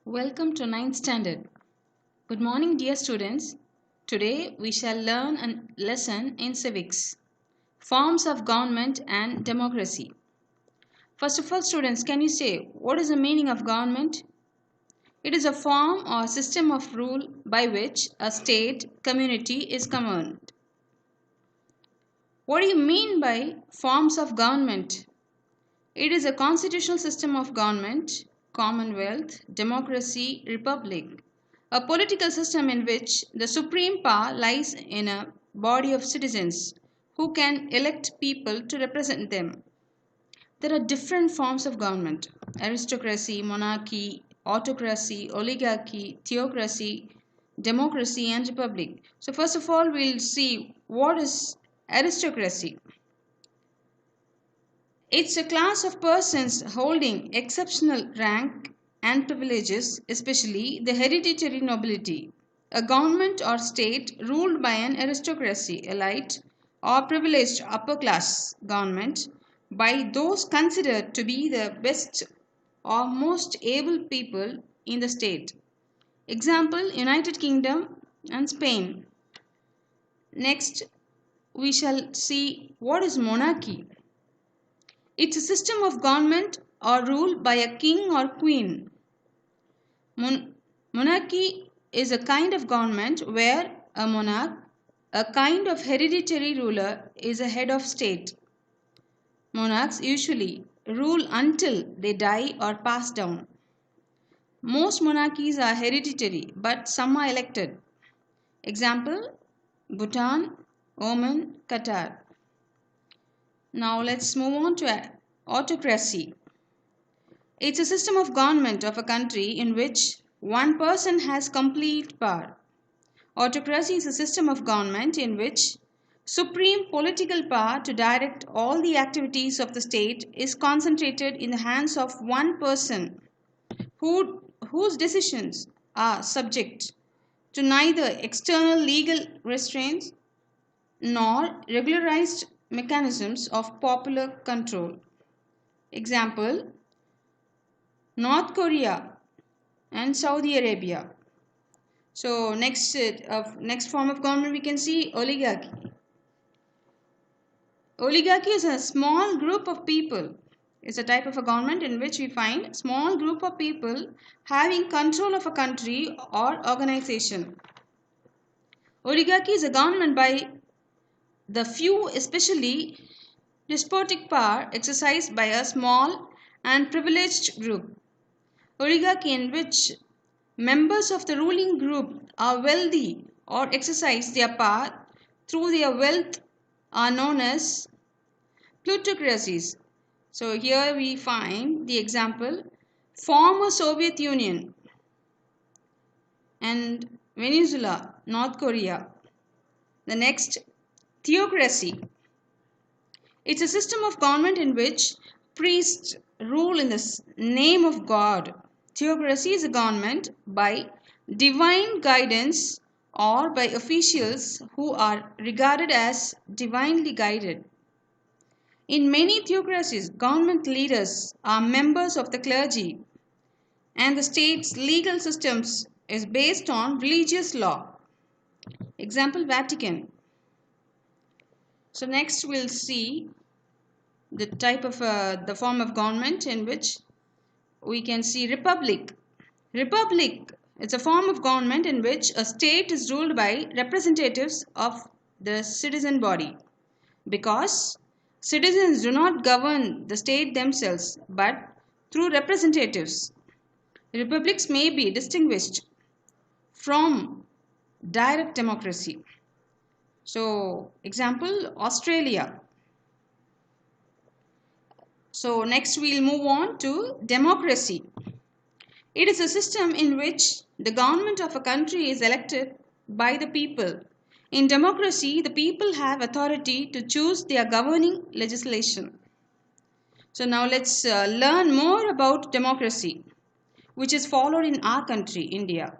Welcome to ninth standard. Good morning, dear students. Today we shall learn a lesson in civics, forms of government and democracy. First of all, students, can you say what is the meaning of government? It is a form or system of rule by which a state community is governed. What do you mean by forms of government? It is a constitutional system of government, commonwealth, democracy, republic, a political system in which the supreme power lies in a body of citizens who can elect people to represent them. There are different forms of government: aristocracy, monarchy, autocracy, oligarchy, theocracy, democracy, and republic. So, first of all, we'll see what is aristocracy. It's a class of persons holding exceptional rank and privileges, especially the hereditary nobility. A government or state ruled by an aristocracy, elite, or privileged upper class government by those considered to be the best or most able people in the state. Example: United Kingdom and Spain. Next, we shall see what is monarchy. It's a system of government or rule by a king or queen. Monarchy is a kind of government where a monarch, a kind of hereditary ruler, is a head of state. Monarchs usually rule until they die or pass down. Most monarchies are hereditary, but some are elected. Example: Bhutan, Oman, Qatar. Now let's move on to autocracy. It's a system of government of a country in which one person has complete power. Autocracy is a system of government in which supreme political power to direct all the activities of the state is concentrated in the hands of one person whose decisions are subject to neither external legal restraints nor regularized mechanisms of popular control. Example: North Korea and Saudi Arabia. So next form of government we can see oligarchy. Oligarchy is a small group of people. It's a type of a government in which we find a small group of people having control of a country or organization. Oligarchy is a government by the few, especially despotic power exercised by a small and privileged group. Oligarchy in which members of the ruling group are wealthy or exercise their power through their wealth are known as plutocracies. So here we find the example: former Soviet Union and Venezuela, North Korea. The next, theocracy. It's a system of government in which priests rule in the name of God. Theocracy is a government by divine guidance or by officials who are regarded as divinely guided. In many theocracies, government leaders are members of the clergy, and the state's legal systems is based on religious law. Example: Vatican. So next we'll see the type of the form of government in which we can see republic. Republic is a form of government in which a state is ruled by representatives of the citizen body, because citizens do not govern the state themselves but through representatives. Republics may be distinguished from direct democracy. So example: Australia. So next we'll move on to democracy. It is a system in which the government of a country is elected by the people. In democracy, the people have authority to choose their governing legislation. So now let's learn more about democracy, which is followed in our country, India.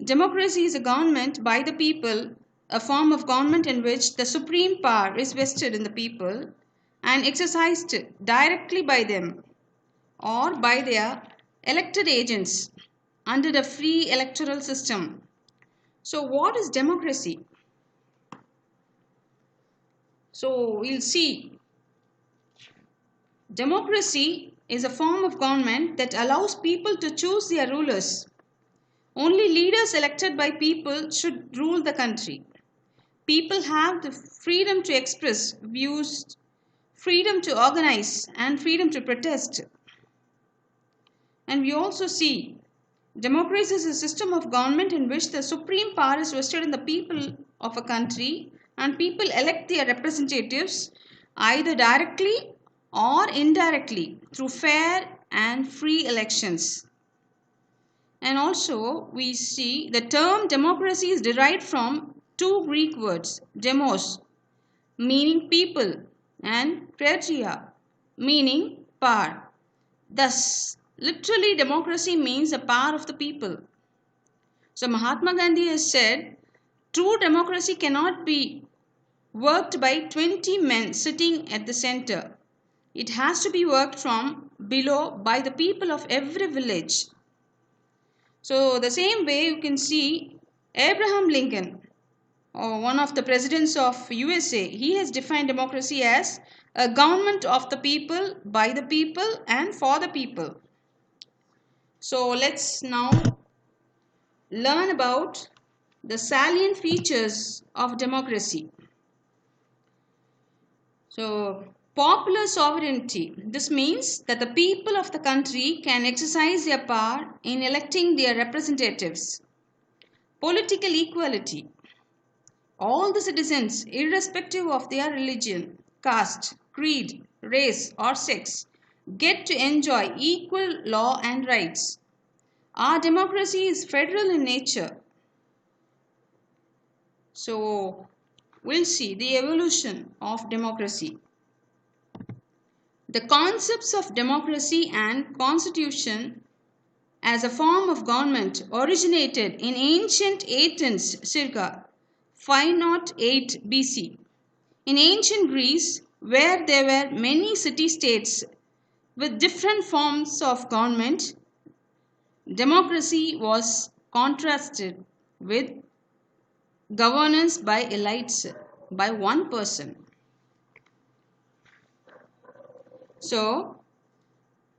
Democracy is a government by the people, a form of government in which the supreme power is vested in the people and exercised directly by them or by their elected agents under the free electoral system. So what is democracy? So we'll see. Democracy is a form of government that allows people to choose their rulers. Only leaders elected by people should rule the country. People have the freedom to express views, freedom to organize, and freedom to protest. And we also see democracy is a system of government in which the supreme power is vested in the people of a country, and people elect their representatives either directly or indirectly through fair and free elections. And also we see the term democracy is derived from two Greek words, demos, meaning people, and kratia, meaning power. Thus, literally democracy means the power of the people. So Mahatma Gandhi has said, true democracy cannot be worked by 20 men sitting at the center. It has to be worked from below by the people of every village. So the same way you can see Abraham Lincoln, one of the presidents of USA, he has defined democracy as a government of the people, by the people, and for the people. So let's now learn about the salient features of democracy. So popular sovereignty. This means that the people of the country can exercise their power in electing their representatives. Political equality. All the citizens, irrespective of their religion, caste, creed, race, or sex, get to enjoy equal law and rights. Our democracy is federal in nature. So we'll see the evolution of democracy. The concepts of democracy and constitution as a form of government originated in ancient Athens circa 508 BC. In ancient Greece, where there were many city-states with different forms of government, democracy was contrasted with governance by elites, by one person. So,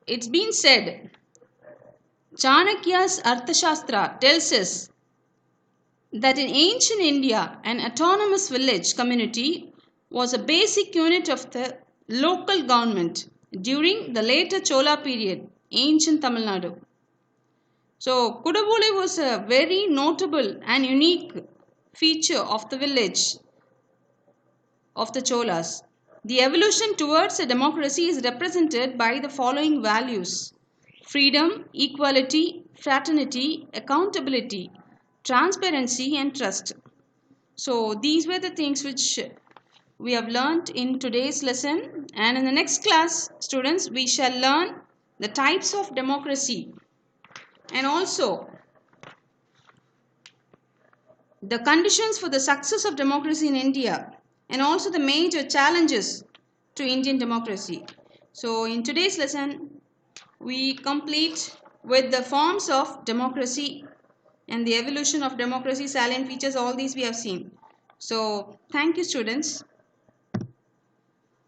it's been said, Chanakya's Arthashastra tells us that in ancient India, an autonomous village community was a basic unit of the local government during the later Chola period, ancient Tamil Nadu. So, Kudavole was a very notable and unique feature of the village of the Cholas. The evolution towards a democracy is represented by the following values: freedom, equality, fraternity, accountability, transparency, and trust. So these were the things which we have learned in today's lesson, and in the next class, students, we shall learn the types of democracy and also the conditions for the success of democracy in India, and also the major challenges to Indian democracy. So in today's lesson, we complete with the forms of democracy and the evolution of democracy, salient features, all these we have seen. So thank you, students.